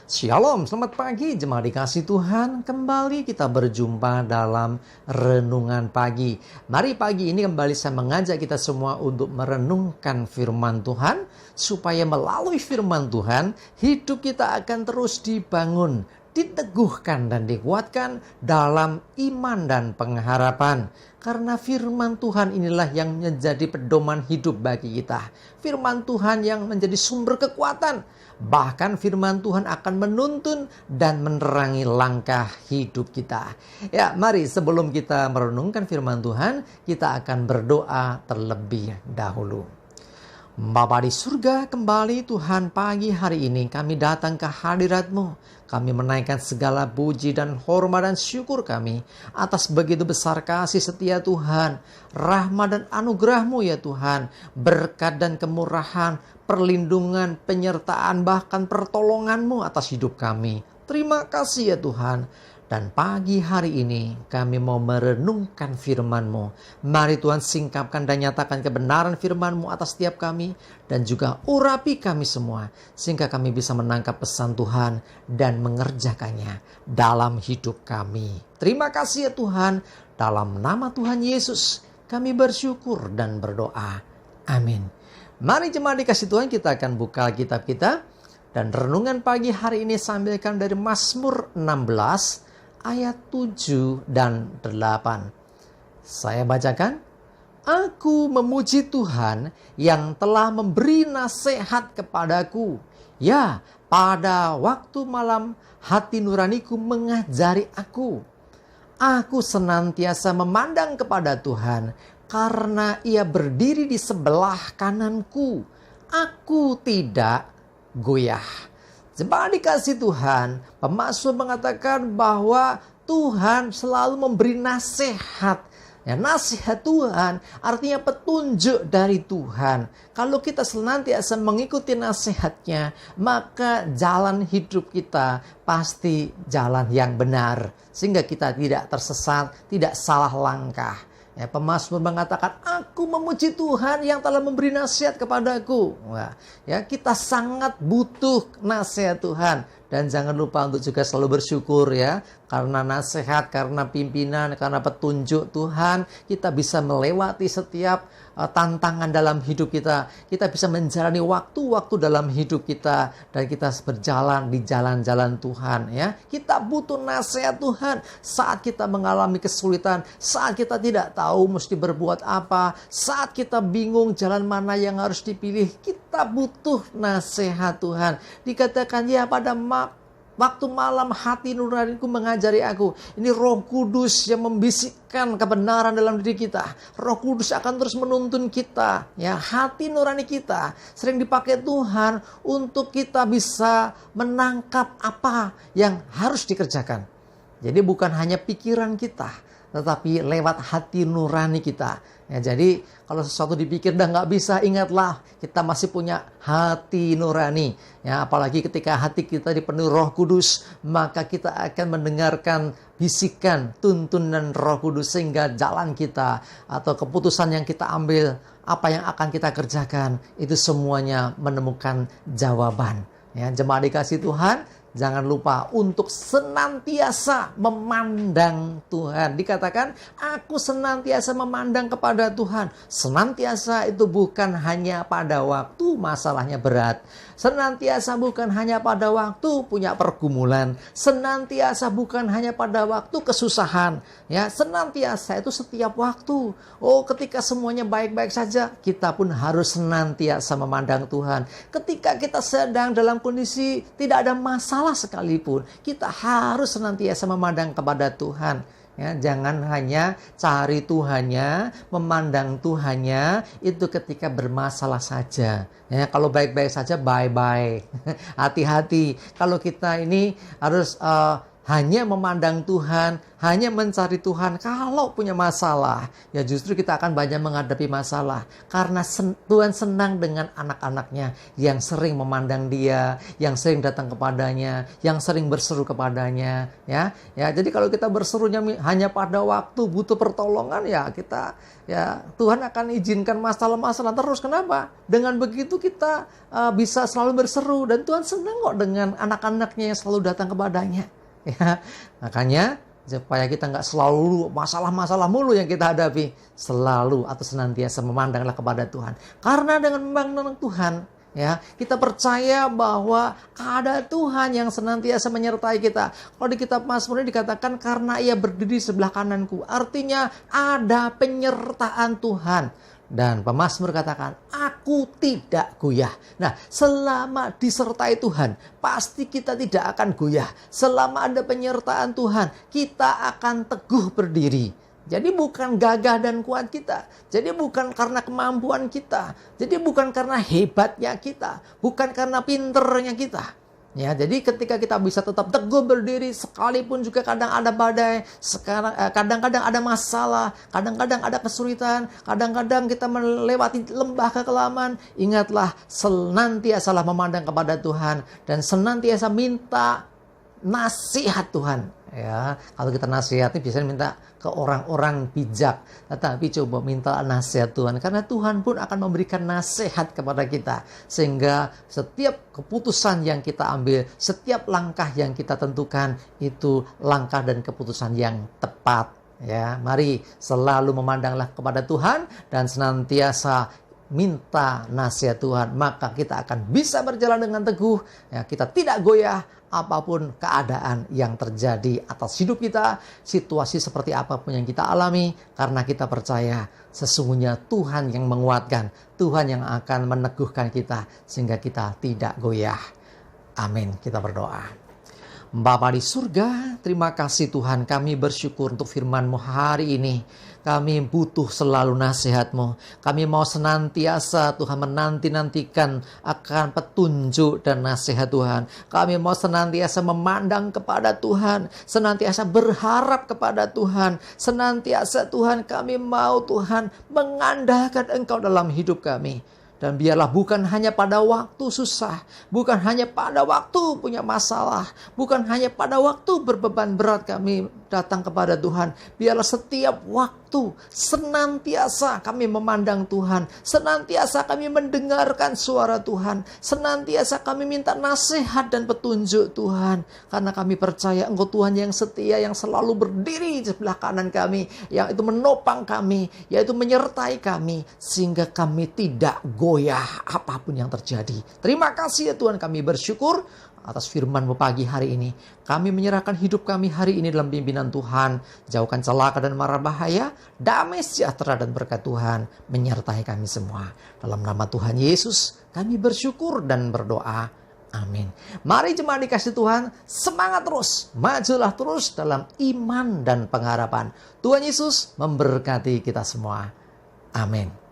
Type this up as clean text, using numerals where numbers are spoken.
Shalom, selamat pagi jemaat dikasih Tuhan. Kembali kita berjumpa dalam renungan pagi. Mari pagi ini kembali saya mengajak kita semua untuk merenungkan firman Tuhan, supaya melalui firman Tuhan hidup kita akan terus dibangun, diteguhkan dan dikuatkan dalam iman dan pengharapan. Karena firman Tuhan inilah yang menjadi pedoman hidup bagi kita. Firman Tuhan yang menjadi sumber kekuatan. Bahkan firman Tuhan akan menuntun dan menerangi langkah hidup kita. Ya, mari sebelum kita merenungkan firman Tuhan, kita akan berdoa terlebih dahulu. Bapa di surga, kembali Tuhan pagi hari ini kami datang ke hadirat-Mu. Kami menaikkan segala puji dan hormat dan syukur kami atas begitu besar kasih setia Tuhan, rahmat dan anugerah-Mu ya Tuhan, berkat dan kemurahan, perlindungan, penyertaan, bahkan pertolongan-Mu atas hidup kami. Terima kasih ya Tuhan. Dan pagi hari ini kami mau merenungkan firman-Mu. Mari Tuhan singkapkan dan nyatakan kebenaran firman-Mu atas setiap kami. Dan juga urapi kami semua. Sehingga kami bisa menangkap pesan Tuhan dan mengerjakannya dalam hidup kami. Terima kasih ya Tuhan. Dalam nama Tuhan Yesus kami bersyukur dan berdoa. Amin. Mari jemaat dikasih Tuhan, kita akan buka kitab kita. Dan renungan pagi hari ini saya ambilkan dari Mazmur 16 ayat 7 dan 8. Saya bacakan. Aku memuji Tuhan yang telah memberi nasihat kepadaku. Ya, pada waktu malam hati nuraniku mengajari aku. Aku senantiasa memandang kepada Tuhan, karena Ia berdiri di sebelah kananku. Aku tidak goyah. Jemaat dikasih Tuhan, pemazmur mengatakan bahwa Tuhan selalu memberi nasihat. Ya, nasihat Tuhan artinya petunjuk dari Tuhan. Kalau kita senantiasa mengikuti nasihatnya, maka jalan hidup kita pasti jalan yang benar. Sehingga kita tidak tersesat, tidak salah langkah. Ya, pemazmur mengatakan, aku memuji Tuhan yang telah memberi nasihat kepadaku. Wah, ya, kita sangat butuh nasihat Tuhan. Dan jangan lupa untuk juga selalu bersyukur ya. Karena nasihat, karena pimpinan, karena petunjuk Tuhan, kita bisa melewati setiap tantangan dalam hidup kita. Kita bisa menjalani waktu-waktu dalam hidup kita. Dan kita berjalan di jalan-jalan Tuhan ya. Kita butuh nasihat Tuhan saat kita mengalami kesulitan. Saat kita tidak tahu mesti berbuat apa. Saat kita bingung jalan mana yang harus dipilih. Kita butuh nasihat Tuhan. Dikatakan ya pada waktu malam hati nuraniku mengajari aku. Ini Roh Kudus yang membisikkan kebenaran dalam diri kita. Roh Kudus akan terus menuntun kita. Ya, hati nurani kita sering dipakai Tuhan untuk kita bisa menangkap apa yang harus dikerjakan. Jadi bukan hanya pikiran kita, tetapi lewat hati nurani kita. Ya, jadi kalau sesuatu dipikir dah nggak bisa, ingatlah kita masih punya hati nurani. Ya, apalagi ketika hati kita dipenuhi Roh Kudus, maka kita akan mendengarkan bisikan, tuntunan Roh Kudus sehingga jalan kita atau keputusan yang kita ambil, apa yang akan kita kerjakan, itu semuanya menemukan jawaban. Ya, jemaat dikasih Tuhan, jangan lupa untuk senantiasa memandang Tuhan. Dikatakan, aku senantiasa memandang kepada Tuhan. Senantiasa itu bukan hanya pada waktu masalahnya berat. Senantiasa bukan hanya pada waktu punya pergumulan. Senantiasa bukan hanya pada waktu kesusahan. Ya, senantiasa itu setiap waktu. Oh, ketika semuanya baik-baik saja, kita pun harus senantiasa memandang Tuhan. Ketika kita sedang dalam kondisi tidak ada masalah sekalipun, kita harus senantiasa memandang kepada Tuhan. Ya, jangan hanya cari Tuhannya, memandang Tuhannya itu ketika bermasalah saja. Ya, kalau baik-baik saja, bye-bye. Hati-hati. Kalau kita ini harus hanya memandang Tuhan, hanya mencari Tuhan kalau punya masalah, ya justru kita akan banyak menghadapi masalah. Karena Tuhan senang dengan anak-anaknya yang sering memandang Dia, yang sering datang kepadanya, yang sering berseru kepadanya. Ya, jadi kalau kita berserunya hanya pada waktu butuh pertolongan, ya Tuhan akan izinkan masalah-masalah terus. Kenapa? Dengan begitu kita bisa selalu berseru, dan Tuhan senang kok dengan anak-anaknya yang selalu datang kepadanya. Ya, makanya supaya kita nggak selalu masalah-masalah mulu yang kita hadapi, selalu atau senantiasa memandanglah kepada Tuhan. Karena dengan memandang Tuhan, ya, kita percaya bahwa ada Tuhan yang senantiasa menyertai kita. Kalau di kitab Mazmur ini dikatakan karena Ia berdiri sebelah kananku, artinya ada penyertaan Tuhan. Dan pemazmur katakan, aku tidak goyah. Nah, selama disertai Tuhan, pasti kita tidak akan goyah. Selama ada penyertaan Tuhan, kita akan teguh berdiri. Jadi bukan gagah dan kuat kita. Jadi bukan karena kemampuan kita. Jadi bukan karena hebatnya kita. Bukan karena pinternya kita. Ya, jadi ketika kita bisa tetap teguh berdiri, sekalipun juga kadang ada badai, kadang-kadang ada masalah, kadang-kadang ada kesulitan, kadang-kadang kita melewati lembah kekelaman, ingatlah senantiasalah memandang kepada Tuhan dan senantiasa minta nasihat Tuhan. Ya, kalau kita nasihati biasanya minta ke orang-orang bijak, tetapi coba minta nasihat Tuhan, karena Tuhan pun akan memberikan nasihat kepada kita, sehingga setiap keputusan yang kita ambil, setiap langkah yang kita tentukan itu langkah dan keputusan yang tepat. Ya, mari selalu memandanglah kepada Tuhan dan senantiasa minta nasihat Tuhan, maka kita akan bisa berjalan dengan teguh. Ya, kita tidak goyah apapun keadaan yang terjadi atas hidup kita, situasi seperti apapun yang kita alami, karena kita percaya sesungguhnya Tuhan yang menguatkan, Tuhan yang akan meneguhkan kita sehingga kita tidak goyah. Amin. Kita berdoa. Bapa di surga, terima kasih Tuhan, kami bersyukur untuk firman-Mu hari ini. Kami butuh selalu nasihat-Mu. Kami mau senantiasa Tuhan menanti-nantikan akan petunjuk dan nasihat Tuhan. Kami mau senantiasa memandang kepada Tuhan, senantiasa berharap kepada Tuhan, senantiasa Tuhan kami mau Tuhan mengandalkan Engkau dalam hidup kami. Dan biarlah bukan hanya pada waktu susah, bukan hanya pada waktu punya masalah, bukan hanya pada waktu berbeban berat kami datang kepada Tuhan. Biarlah setiap waktu senantiasa kami memandang Tuhan, senantiasa kami mendengarkan suara Tuhan, senantiasa kami minta nasihat dan petunjuk Tuhan. Karena kami percaya Engkau Tuhan yang setia, yang selalu berdiri di sebelah kanan kami, yang itu menopang kami, yaitu menyertai kami, sehingga kami tidak goyah apapun yang terjadi. Terima kasih ya Tuhan, kami bersyukur atas firman-Mu pagi hari ini. Kami menyerahkan hidup kami hari ini dalam pimpinan Tuhan. Jauhkan celaka dan mara bahaya, damai sejahtera dan berkat Tuhan menyertai kami semua. Dalam nama Tuhan Yesus kami bersyukur dan berdoa. Amin. Mari jemaat dikasih Tuhan, semangat terus, majulah terus dalam iman dan pengharapan. Tuhan Yesus memberkati kita semua. Amin.